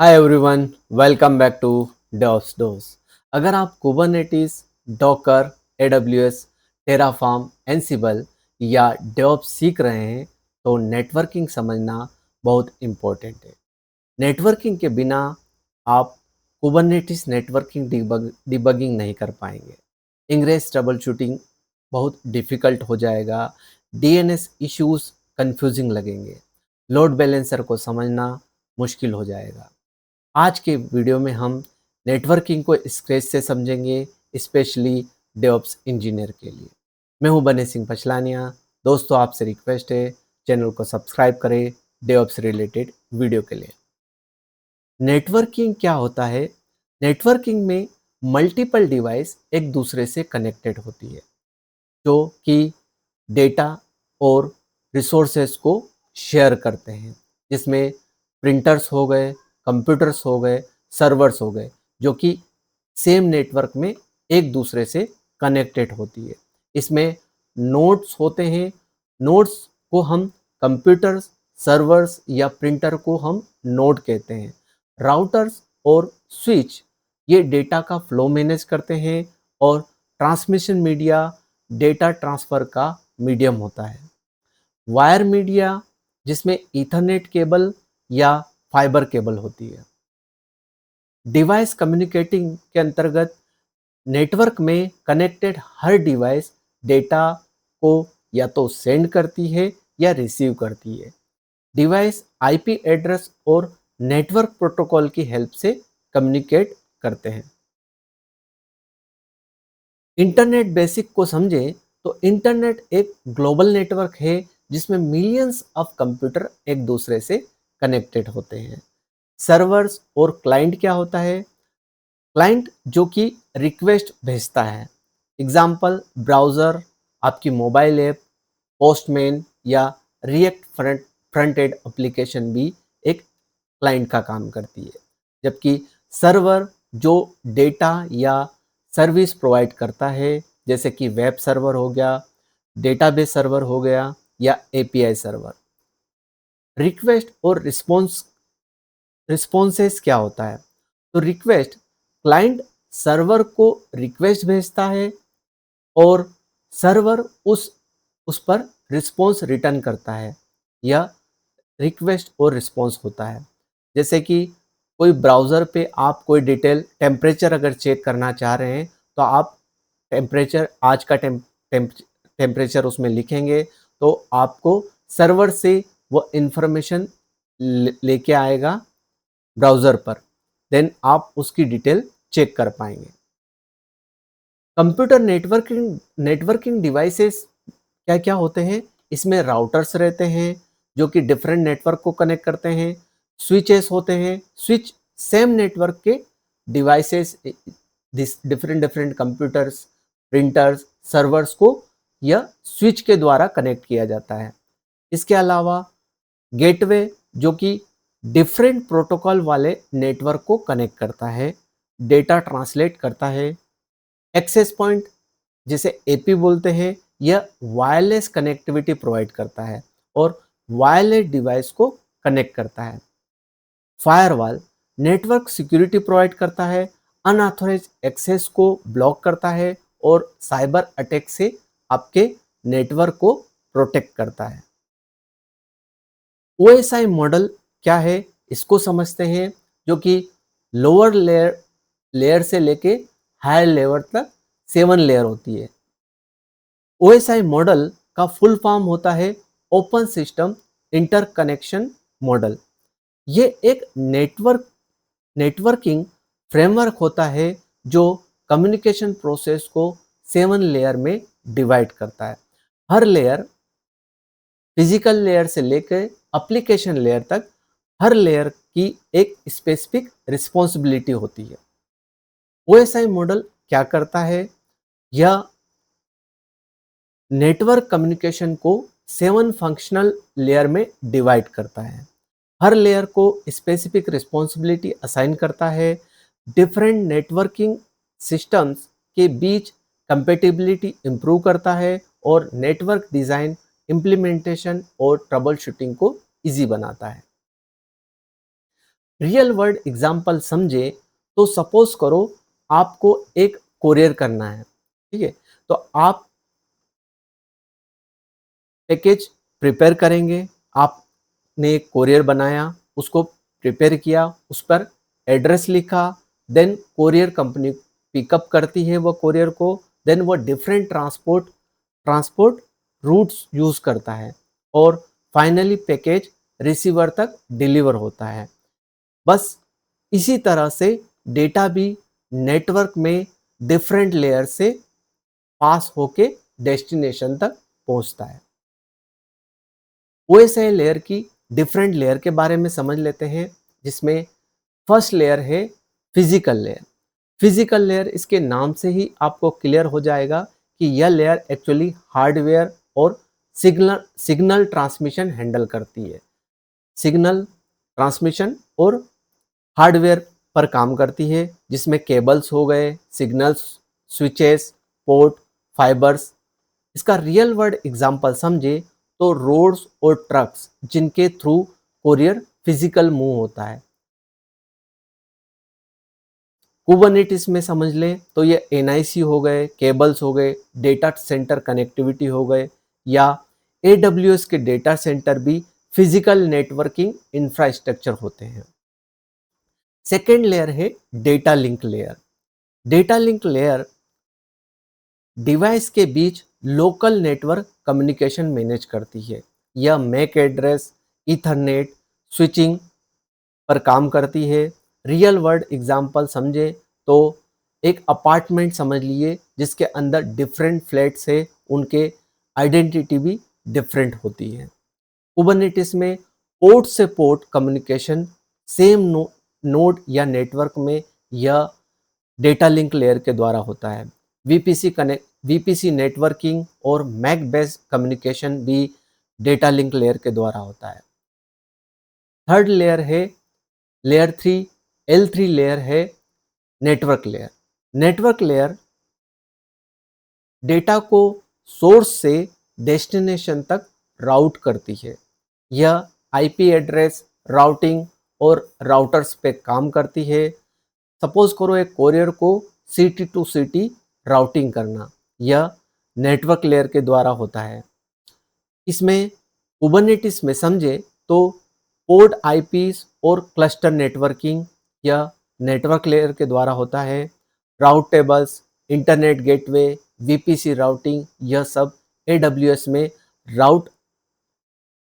Hi everyone, welcome back to DevOps Dose। अगर आप Kubernetes, Docker, AWS, Terraform, Ansible या DevOps सीख रहे हैं तो नेटवर्किंग समझना बहुत इम्पोर्टेंट है। नेटवर्किंग के बिना आप कुबरनेटिस नेटवर्किंग डिबगिंग नहीं कर पाएंगे। इंग्रेस ट्रबल शूटिंग बहुत डिफ़िकल्ट हो जाएगा। DNS इश्यूज कंफ्यूजिंग लगेंगे। लोड बैलेंसर को समझना मुश्किल हो जाएगा। आज के वीडियो में हम नेटवर्किंग को स्क्रैच से समझेंगे, स्पेशली डेवऑप्स इंजीनियर के लिए। मैं हूं बने सिंह पछलानिया। दोस्तों, आपसे रिक्वेस्ट है चैनल को सब्सक्राइब करें डेवऑप्स रिलेटेड वीडियो के लिए। नेटवर्किंग क्या होता है? नेटवर्किंग में मल्टीपल डिवाइस एक दूसरे से कनेक्टेड होती है जो कि डेटा और रिसोर्सेज को शेयर करते हैं, जिसमें प्रिंटर्स हो गए, कंप्यूटर्स हो गए, सर्वर्स हो गए, जो कि सेम नेटवर्क में एक दूसरे से कनेक्टेड होती है। इसमें नोड्स होते हैं। नोड्स को हम कंप्यूटर्स, सर्वर्स या प्रिंटर को हम नोड कहते हैं। राउटर्स और स्विच ये डेटा का फ्लो मैनेज करते हैं और ट्रांसमिशन मीडिया डेटा ट्रांसफ़र का मीडियम होता है। वायर मीडिया जिसमें ईथरनेट केबल या फाइबर केबल होती है। डिवाइस कम्युनिकेटिंग के अंतर्गत नेटवर्क में कनेक्टेड हर डिवाइस डेटा को या तो सेंड करती है या रिसीव करती है। डिवाइस आईपी एड्रेस और नेटवर्क प्रोटोकॉल की हेल्प से कम्युनिकेट करते हैं। इंटरनेट बेसिक को समझें तो इंटरनेट एक ग्लोबल नेटवर्क है जिसमें मिलियंस ऑफ कंप्यूटर एक दूसरे से कनेक्टेड होते हैं। सर्वर्स और क्लाइंट क्या होता है? क्लाइंट जो कि रिक्वेस्ट भेजता है। एग्जाम्पल ब्राउज़र, आपकी मोबाइल ऐप, पोस्टमैन या रिएक्ट फ्रंट एंड एप्लीकेशन भी एक क्लाइंट का काम करती है। जबकि सर्वर जो डेटा या सर्विस प्रोवाइड करता है, जैसे कि वेब सर्वर हो गया, डेटाबेस सर्वर हो गया या एपीआई सर्वर। रिक्वेस्ट और रिस्पॉन्सेस क्या होता है? तो रिक्वेस्ट, क्लाइंट सर्वर को रिक्वेस्ट भेजता है और सर्वर उस पर रिस्पॉन्स रिटर्न करता है। यह रिक्वेस्ट और रिस्पॉन्स होता है। जैसे कि कोई ब्राउज़र पे आप कोई डिटेल टेम्परेचर अगर चेक करना चाह रहे हैं तो आप टेम्परेचर, आज का टेम्परेचर उसमें लिखेंगे तो आपको सर्वर से वो इंफॉर्मेशन लेके आएगा ब्राउज़र पर। देन आप उसकी डिटेल चेक कर पाएंगे। कंप्यूटर नेटवर्किंग डिवाइसेस क्या क्या होते हैं? इसमें राउटर्स रहते हैं जो कि डिफरेंट नेटवर्क को कनेक्ट करते हैं। स्विचेस होते हैं। स्विच सेम नेटवर्क के devices, different different computers, printers, servers को यह स्विच के द्वारा कनेक्ट किया जाता है। इसके अलावा गेटवे जो कि डिफरेंट प्रोटोकॉल वाले नेटवर्क को कनेक्ट करता है, डेटा ट्रांसलेट करता है। एक्सेस पॉइंट जिसे एपी बोलते हैं, यह वायरलेस कनेक्टिविटी प्रोवाइड करता है और वायरलेस डिवाइस को कनेक्ट करता है। फायरवॉल नेटवर्क सिक्योरिटी प्रोवाइड करता है, अनऑथोराइज्ड एक्सेस को ब्लॉक करता है और साइबर अटैक से आपके नेटवर्क को प्रोटेक्ट करता है। ओएसआई मॉडल क्या है, इसको समझते हैं, जो कि लोअर लेयर से लेके हायर लेयर तक 7 लेयर होती है। ओएसआई मॉडल का फुल फॉर्म होता है ओपन सिस्टम इंटरकनेक्शन मॉडल। ये एक नेटवर्किंग फ्रेमवर्क होता है जो कम्युनिकेशन प्रोसेस को 7 लेयर में डिवाइड करता है। हर लेयर, फिजिकल लेयर से लेकर एप्लीकेशन लेयर तक, हर लेयर की एक स्पेसिफिक रिस्पॉन्सिबिलिटी होती है। ओएसआई मॉडल क्या करता है? यह नेटवर्क कम्युनिकेशन को 7 फंक्शनल लेयर में डिवाइड करता है। हर लेयर को स्पेसिफिक रिस्पॉन्सिबिलिटी असाइन करता है। डिफरेंट नेटवर्किंग सिस्टम्स के बीच कंपेटिबिलिटी इंप्रूव करता है और नेटवर्क डिज़ाइन, इम्प्लीमेंटेशन और ट्रबल शूटिंग को ईजी बनाता है। रियल वर्ल्ड एग्जाम्पल समझे तो सपोज करो आपको एक कोरियर करना है, ठीक है। तो आप पैकेज प्रिपेयर करेंगे, आपने एक कोरियर बनाया, उसको प्रिपेयर किया, उस पर एड्रेस लिखा, देन कोरियर कंपनी पिकअप करती है वो कोरियर को, देन वो डिफरेंट ट्रांसपोर्ट रूट्स यूज करता है और फाइनली पैकेज रिसीवर तक डिलीवर होता है। बस इसी तरह से डेटा भी नेटवर्क में डिफरेंट लेयर से पास होके डेस्टिनेशन तक पहुंचता है। ओएसआई लेयर की डिफरेंट लेयर के बारे में समझ लेते हैं, जिसमें फर्स्ट लेयर है फिजिकल लेयर। फिजिकल लेयर, इसके नाम से ही आपको क्लियर हो जाएगा कि यह लेयर एक्चुअली हार्डवेयर और सिग्नल ट्रांसमिशन हैंडल करती है। सिग्नल ट्रांसमिशन और हार्डवेयर पर काम करती है, जिसमें केबल्स हो गए, सिग्नल्स, स्विचेस, पोर्ट, फाइबर्स। इसका रियल वर्ल्ड एग्जांपल समझे तो रोड्स और ट्रक्स जिनके थ्रू कोरियर फिजिकल मूव होता है। कुबरनेटिस में समझ लें तो ये एनआईसी हो गए, केबल्स हो गए, डेटा सेंटर कनेक्टिविटी हो गए, या एडब्ल्यूएस के डेटा सेंटर भी फिजिकल नेटवर्किंग इंफ्रास्ट्रक्चर होते हैं। सेकेंड लेयर है data link layer. Data link layer device के बीच लोकल नेटवर्क कम्युनिकेशन मैनेज करती है। यह मैक एड्रेस, ईथरनेट, स्विचिंग पर काम करती है। रियल वर्ल्ड एग्जांपल समझे तो एक अपार्टमेंट समझ लिए जिसके अंदर डिफरेंट फ्लैट्स है, उनके आइडेंटिटी भी डिफरेंट होती है। कुबरनेटिस में पोर्ट से पोर्ट कम्युनिकेशन सेम नोड या नेटवर्क में यह डेटा लिंक लेयर के द्वारा होता है। वीपीसी नेटवर्किंग और मैक बेस्ड कम्युनिकेशन भी डेटा लिंक लेयर के द्वारा होता है। थर्ड लेयर है लेयर 3, L3 लेयर है network layer. Network layer data को सोर्स से डेस्टिनेशन तक राउट करती है। यह आईपी एड्रेस, राउटिंग और राउटर्स पे काम करती है। सपोज करो एक कोरियर को सिटी टू सिटी राउटिंग करना, यह नेटवर्क लेयर के द्वारा होता है। इसमें कुबरनेटिस में समझे तो पोर्ट आईपीस और क्लस्टर नेटवर्किंग यह नेटवर्क लेयर के द्वारा होता है। Route tables, internet gateway, VPC routing, यह सब एडब्ल्यूएस में राउट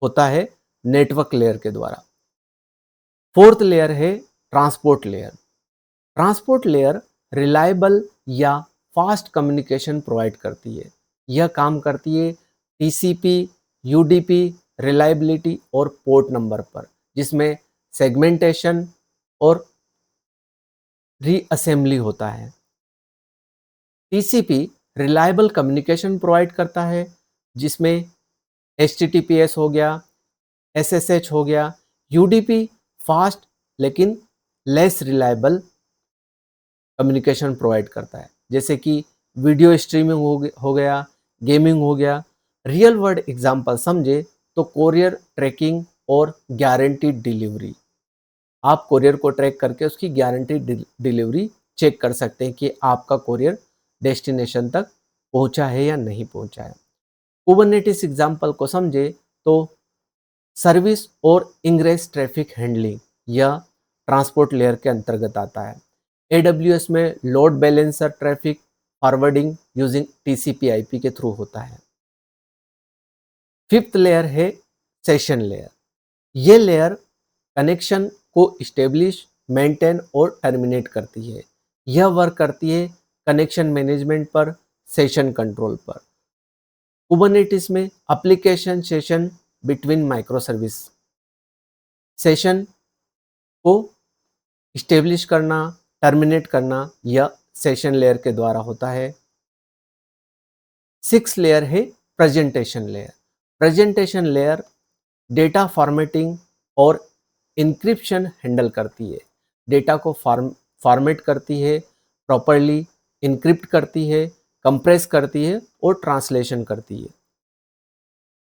होता है नेटवर्क लेयर के द्वारा। फोर्थ लेयर है transport layer. Transport layer reliable या फास्ट कम्युनिकेशन प्रोवाइड करती है। यह काम करती है टीसीपी, यूडीपी, रिलायबिलिटी और पोर्ट नंबर पर, जिसमें सेगमेंटेशन और रीअसेंबली होता है। टीसीपी रिलायबल कम्युनिकेशन प्रोवाइड करता है, जिसमें एचटीटीपीएस हो गया, एसएसएच हो गया। यूडीपी फास्ट लेकिन लेस रिलायबल कम्युनिकेशन प्रोवाइड करता है, जैसे कि वीडियो स्ट्रीमिंग हो गया, गेमिंग हो गया। रियल वर्ल्ड एग्जांपल समझे तो कोरियर ट्रैकिंग और गारंटीड डिलीवरी। आप कोरियर को ट्रैक करके उसकी गारंटीड डिलीवरी चेक कर सकते हैं कि आपका कोरियर डेस्टिनेशन तक पहुंचा है या नहीं पहुंचा है। कुबरनेटिस एग्जांपल को समझे तो सर्विस और इंग्रेस ट्रैफिक हैंडलिंग, यह ट्रांसपोर्ट लेयर के अंतर्गत आता है। एडब्ल्यूएस में load balancer traffic forwarding using TCP IP के थ्रू होता है। फिफ्थ लेयर है सेशन लेयर। ये लेयर कनेक्शन को इस्टेब्लिश, मेंटेन और टर्मिनेट करती है। यह वर्क करती है कनेक्शन मैनेजमेंट पर, सेशन कंट्रोल पर। कुबरनेटिस में application session between micro service, session को इस्टेब्लिश करना, टर्मिनेट करना, यह सेशन लेयर के द्वारा होता है। सिक्स लेयर है presentation layer. Presentation layer data formatting और इंक्रिप्शन हैंडल करती है। डेटा को फॉर्मेट करती है, प्रॉपरली इंक्रिप्ट करती है, कंप्रेस करती है और ट्रांसलेशन करती है।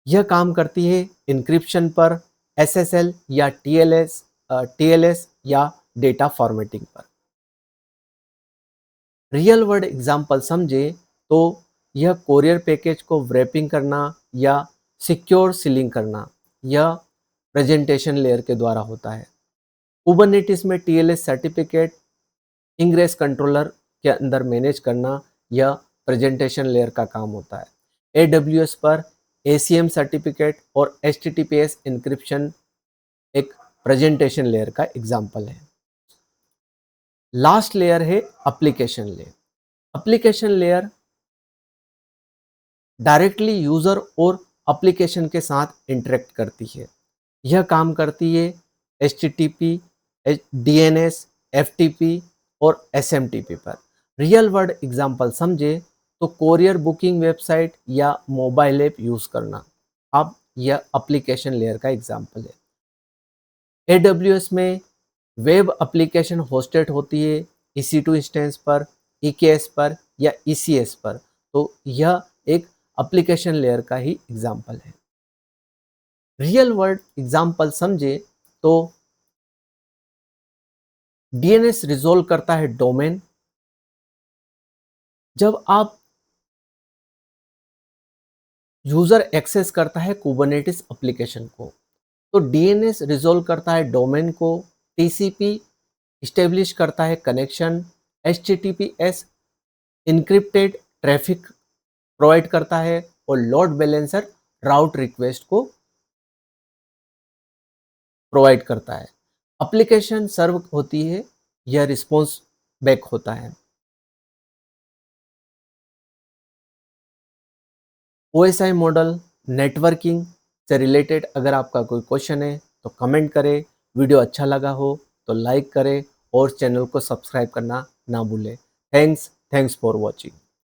यह काम करती है इंक्रिप्शन पर, एसएसएल या टीएलएस, टीएलएस या डेटा फॉर्मेटिंग पर। रियल वर्ल्ड एग्जाम्पल समझे तो यह कोरियर पैकेज को wrapping करना या सिक्योर सीलिंग करना यह प्रेजेंटेशन लेयर के द्वारा होता है। कुबरनेटिस में टीएलएस सर्टिफिकेट इंग्रेस कंट्रोलर के अंदर मैनेज करना यह प्रेजेंटेशन लेयर का काम होता है। एडब्ल्यूएस पर एसीएम सर्टिफिकेट और एचटीटीपीएस इंक्रिप्शन एक प्रेजेंटेशन लेयर का एग्जाम्पल है। लास्ट लेयर है application layer. Application layer directly user और एप्लीकेशन के साथ इंटरेक्ट करती है। यह काम करती है HTTP, DNS, FTP और SMTP पर। रियल वर्ल्ड एग्जांपल समझे तो कोरियर बुकिंग वेबसाइट या मोबाइल ऐप यूज करना। अब यह एप्लीकेशन लेयर का एग्जांपल है। AWS में वेब एप्लीकेशन होस्टेड होती है EC2 इंस्टेंस पर, EKS पर या ECS पर, तो यह एक एप्लीकेशन लेयर का ही एग्जाम्पल है। रियल वर्ल्ड एग्जाम्पल समझे तो DNS रिजोल्व करता है डोमेन। जब आप यूजर एक्सेस करता है कुबरनेटिस एप्लीकेशन को तो DNS रिजोल्व करता है डोमेन को, TCP इस्टेब्लिश करता है connection, HTTPS encrypted traffic provide करता है और लोड बैलेंसर राउट रिक्वेस्ट को प्रोवाइड करता है। एप्लीकेशन सर्व होती है, यह रिस्पॉन्स बैक होता है। OSI मॉडल नेटवर्किंग से रिलेटेड अगर आपका कोई क्वेश्चन है तो कमेंट करें। वीडियो अच्छा लगा हो तो लाइक करें और चैनल को सब्सक्राइब करना ना भूलें। Thanks for watching.